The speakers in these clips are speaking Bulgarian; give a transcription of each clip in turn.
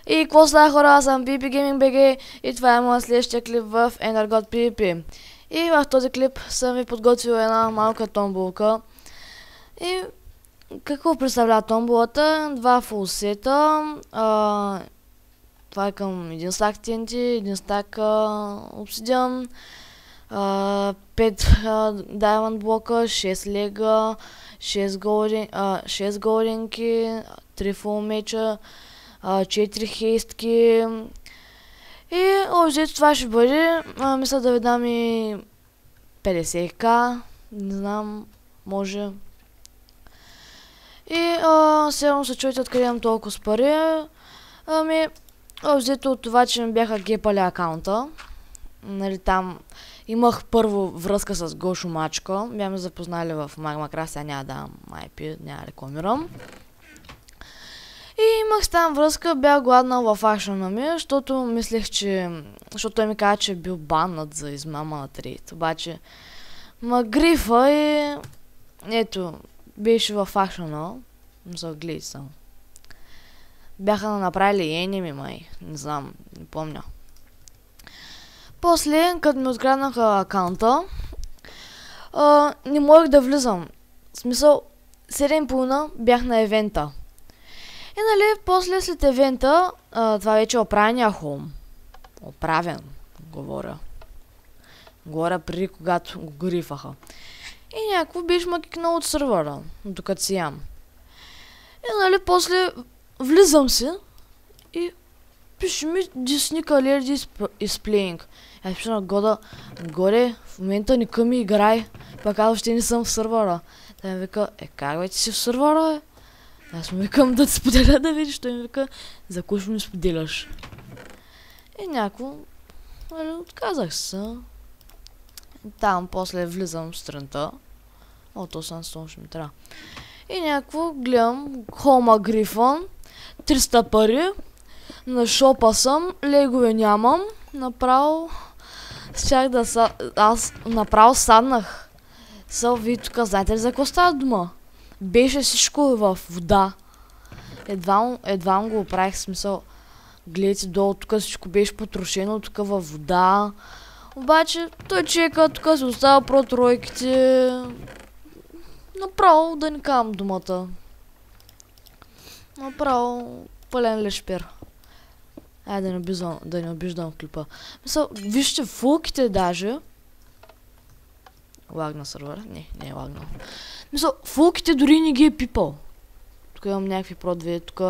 И какво става, хора, аз съм PvP Gaming BG и това е моят следващия клип в Energod PvP. И в този клип съм ви подготвил една малка томболка. И какво представлява томболата? Два фулсета. Това е към един стак TNT, един стак Obsidian, 5 Diamond блока, 6 лега, 6 голденки, 3 фул меча, 4 хейстки. И общо това ще бъде. Мисля да ви дам и 50к. Не знам, може. И сега се чуете откъде имам толкова с пари. Общо от това, че ми бяха гепали акаунта. Нали, там имах първо връзка с Гошо Мачко. Бяхме запознали в Magmacraft, сега няма да дам IP, няма да рекламирам. И имах там връзка, бях гладнал в акшена ми, защото мислех, че... Защото той ми каза, че е бил баннат за измама на трейд. Обаче ма грифа и... Ето, беше в акшена. Мисля, гледай само. Бяха направили енеми, май. Не знам, не помня. После, като ми отграднаха акаунта, не можех да влизам. В смисъл, 7:30 бях на евента. И нали, после след евента, това вече е оправения хом. Оправен, говоря. Говоря преди, когато го грифаха. И някакво беше ма кикнал от сървъра, докато си ям. И нали, после влизам си и пише ми Disney Color is playing. Аз пиша на горе, в момента ника ми играй. Пак казва, ще не съм в сървъра. Той ми вика, как бе, ти си в сървъра, бе? Аз му викам да ти споделя да видиш, той ми вика, за кой ще ми споделяш? И някакво, нали, отказах се. Там после влизам сутринта. То съм ще ми трябва. И някакво гледам, Хома Грифън, 300 пари, на шопа съм, легове нямам, направо щях да аз направо саднах. Ви тук, знаете ли за какво става дума? Беше всичко в вода. Едва го оправих, в смисъл. Гледайте долу, тук всичко беше потрошено, тук във вода. Обаче той чека, тук се остава про тройките. Направо да не казвам думата. Направо пълен лешпер. Айде да не обиждам в клипа. Мисъл, вижте фулките даже. Лагна сървър? Не е лагнал. Мисъл, фулките дори не ги е пипал. Тук имам някакви продве. Тук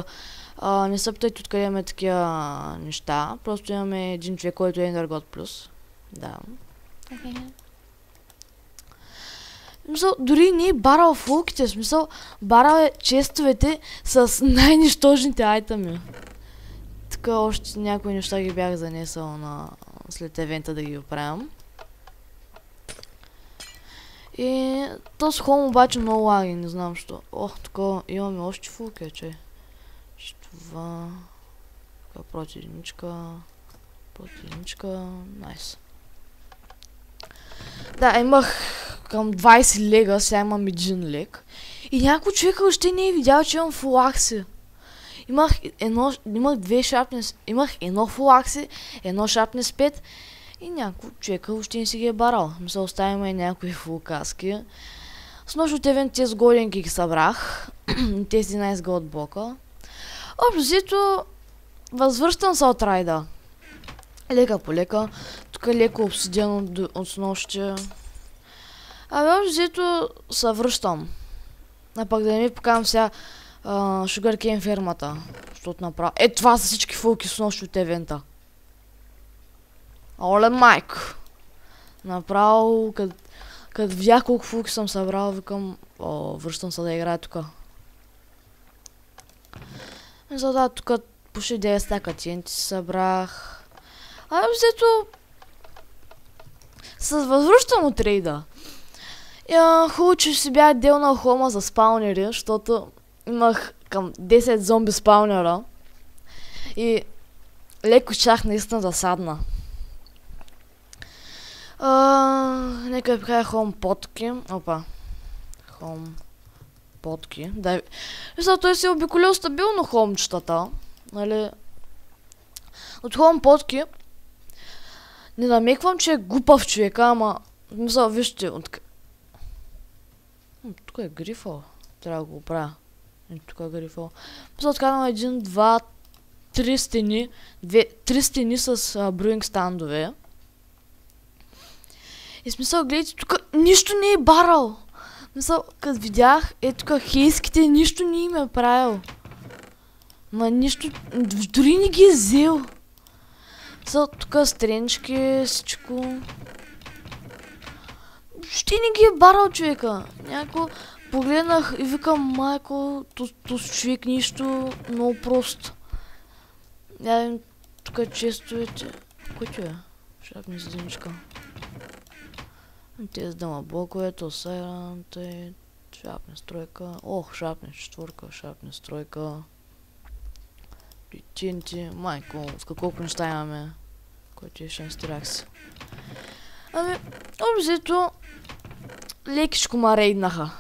не се питайте откъде имаме такива неща. Просто имаме един човек, който е Energod Plus. Да. Мисъл, дори не е барал фулките. Смисъл, барал е честовете с най-нищожните айтами. Тук още някои неща ги бях занесъл след евента да ги оправям. И този хом обаче много лаги, не знам що. Тук имаме още фулки, че. Това... Тук противничка... Найс. Да, имах към 20 лега, сега имам 1 лег. И някой човек още не е видял, че имам фулакси. Имах едно фулакси, едно шарпнес 5 и някой човека още не си ги е барал. Мисля, оставим и някои фулкаски. С нощ от евент тези голденки ги събрах. Тези 11 голд блока. Общо възвръщам се от райда. Лека по лека. Тук леко обсидиан от снощи. Общо се връщам. А пък да не ми покажам сега Sugarcane фермата. Защото направо... Това са всички фулки с нощи от евента. Оле майк! Направо, като видях колко фулки съм събрал, викам, връщам се да играя тук. За да, тук почти 9 стака TNT събрах. Взето... Се възвръщам от рейда. Хубаво, че си бях делнал хома за спаунери, защото имах към 10 зомби спаунера. И леко чах наистина да садна. Нека да покажа хом потки. Хом потки. Мисля, той си е обиколил стабилно хомчетата. Нали? Отходвам потки. Не намеквам, че е глупав човека, ама... Мисля, вижте, тук е грифъл. Трябва да го оправя. Тук е грифъл. Мисля, откарам един, два, три стени. Три стени с брюинг стандове. И смисъл, гледайте, тук нищо не е барал. Мисъл, като видях, тук хейските нищо не им е правил. Ма нищо, дори не ги е взел. Мисъл, тук стренчки, всичко. Ще не ги е барал човека. Някакво погледнах и викам, майко, този човек нищо, много просто. Явим тук честовете. Който е? Шапни зеленичка. Те сдама блоковете, сайранте, шапни стройка. Ох, шапни четвърка, шапни стройка. Причинти, майко, с какво неща имаме? Който е шанстрах си. Ами, обзето, лекичко ма рейднаха.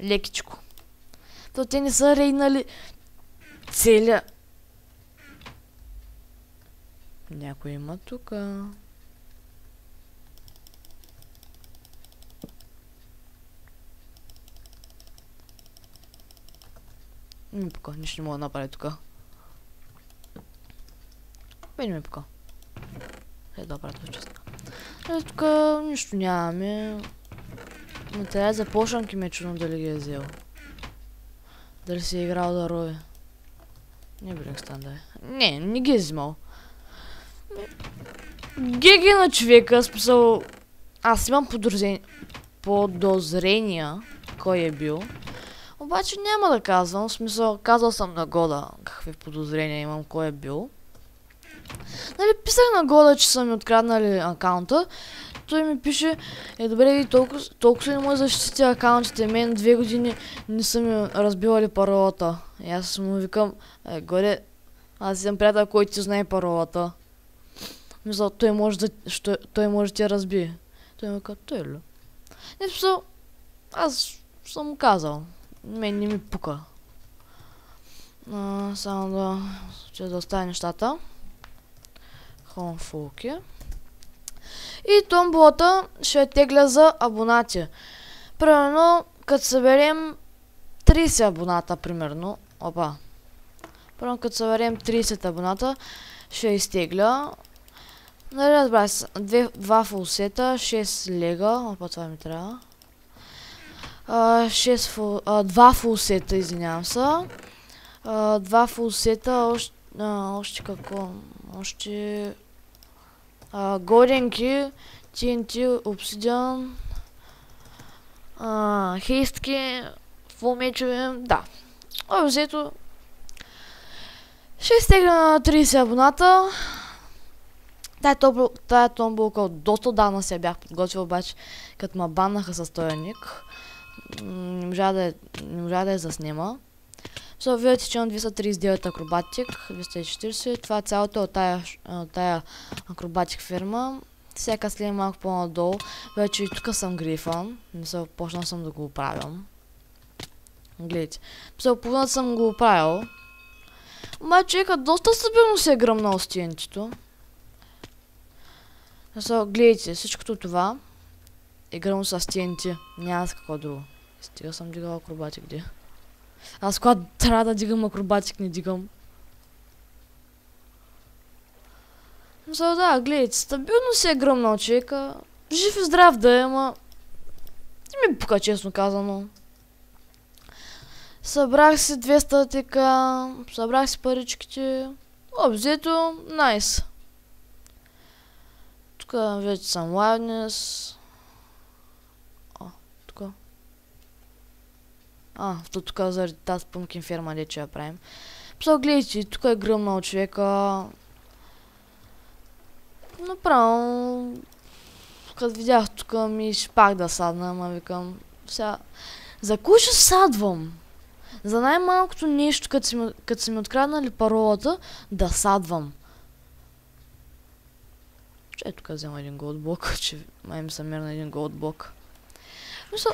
Лекичко. То те не са рейднали целия. Някой има тука. Не ми пука, нищо не мога да направя тука. Не ми пука. Е, да правя това честно. Тука нищо нямаме. Но трябва да започнам, ме е чудно дали ги е взел. Дали си е играл да рови. Не бринг станда е. Не ги е взимал. Геги на човека, смисъл... Аз имам подозрения кой е бил. Обаче няма да казвам, в смисъл, казал съм на Года какви подозрения имам, кой е бил. Нали, писах на Года, че са ми откраднали акаунта. Той ми пише, добре, ви толкова не може да защитите акаунтите, мен 2 години не са ми разбивали паролата. И аз му викам, Годе, аз съм приятел, който ти знае паролата. Мисля, той може да ти я разбие. Той ми каза, той ли? Не, смисъл, аз съм му казал. Мен не ми пука. Само да оставя нещата. Хомфулки. И томболата ще тегля за абонати. Примерно, като съберем 30 абоната, примерно. Опа. Примерно, като съберем 30 абоната, ще изтегля. Нали, разбира се, 2 фулсета, 6 лега. Опа, това ми трябва. 2 фулсета, извинявам се. 2 фулсета, още какво? Още... Годенки, TNT, обсидиан, хейстки, фулмечове, да. Взето ще изтегля на 30 абоната. Тая томбулка доста давна се бях подготвил, обаче като ма баннаха с този ник, не можа да я заснема. Виждате, че имам 239 акробатик, 240, това е цялото от тая акробатик фирма. Сега следим малко по-надолу, вече и тук съм грифън, почнал съм да го оправям. Гледайте, половината съм го оправил. Обаче доста стабилно се е гръмнал с TNT-то. Гледайте, всичкото това е гръмно с TNT, няма с какво друго. Стига съм дигал акробатик, где? Аз когато трябва да дигам акробатик, не дигам. Да, гледайте, стабилно се е гръмнал човека. Жив и здрав да е, ама... Не ми пука, честно казано. Събрах си 200 така, събрах си паричките. Обзето, найс. Тук вече съм лайвнес. Тук заради тази пъмкин ферма, че я правим. Гледайте, тук е гръмнал човека. Направо... Като видях тук ми ще пак да садна, ама викам... Сега... За кой ще садвам? За най-малкото нещо, като са ми откраднали паролата, да садвам. Че тук взема един голдблок, че май ми съм мерна един голдблок. Мисля...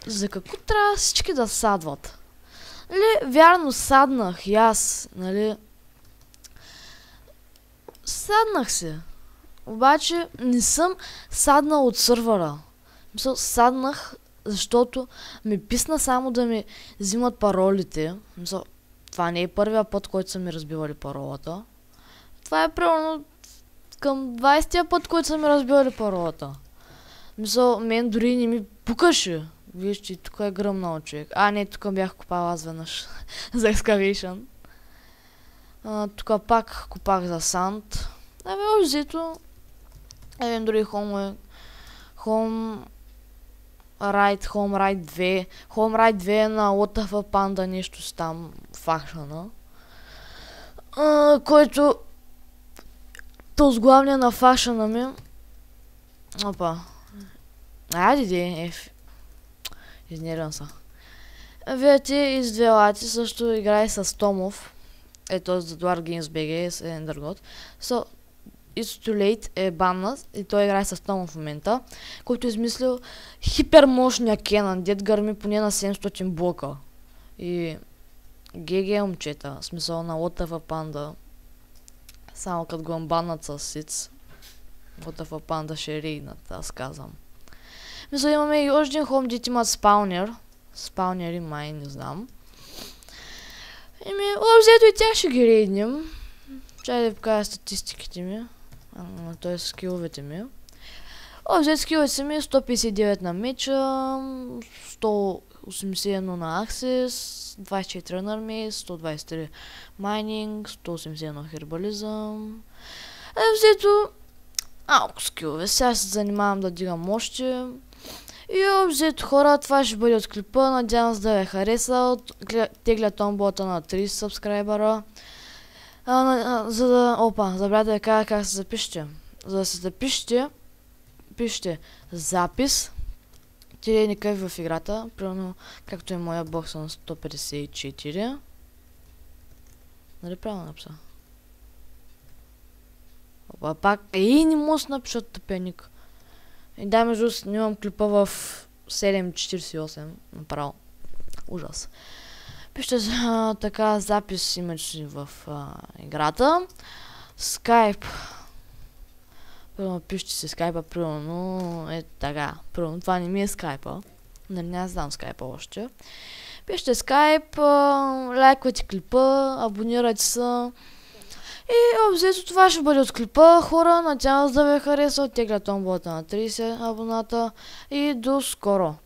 За какво трябва всички да садват? Нали, вярно саднах и аз, нали... Саднах се. Обаче не съм саднал от сървъра. Мисъл, саднах, защото ми писна само да ми взимат паролите. Мисъл, това не е първия път, който са ми разбивали паролата. Това е примерно към 20-тия път, който са ми разбивали паролата. Мисъл, мен дори не ми пукаше. Виж, че тук е гръмнал човек. Не, тук бях копал аз веднъж за excavation. Тук пак копах за санд. Взето. Дори Home Ride 2. Home Ride 2 е на What the Panda нещо си там факшена. Който главния на факшена ми. Опа. Айде, изнервям са. Видите, извелати също играе с Томов. Ето за Dwarf Games BG с Ендъргот. It's Too Late е баннат и той играе с Томов в момента, който е измислил хипермощния Кенън, дед гърми поне на 700 блока. И ГГ момчета, смисъл на What the Panda. Само като го баннат с Сиц. What the Panda ще рейнат, аз казвам. Мисля, имаме и още един хом, дете имат спаунер. Спаунери май, не знам. Взето и тях ще ги рейднем. Чай да ви покажа статистиките ми. Т.е. скиловете ми. Взето скиловете ми 159 на меча, 181 на аксес, 24 на армия, 123 майнинг, 181 хербализъм. Взето малко скилове. Сега се занимавам да дигам още. И взето хора, това ще бъде от клипа. Надявам се да ви хареса. Тегля томболата на 30 сабскрайбъра. Забравя да ви кажа как се запишете. За да се запишете, пишете запис, тире никъв в играта, примерно както е моя бокс на 154. Нали правилно написа? Опа, пак, не мога да напишат тъпеник. И дай между снимам клипа в 7.48, направо. Ужас. Пишете така запис името в играта. Skype. Примерно пишете си скайпа, примерно така. Примерно това не ми е скайпа. Нали, аз знам скайпа още. Пишете скайп, лайквайте клипа, абонирайте се. И обзето това ще бъде от клипа. Хора, надявам се да ви хареса. Тегля томболата на 30 абоната. И до скоро!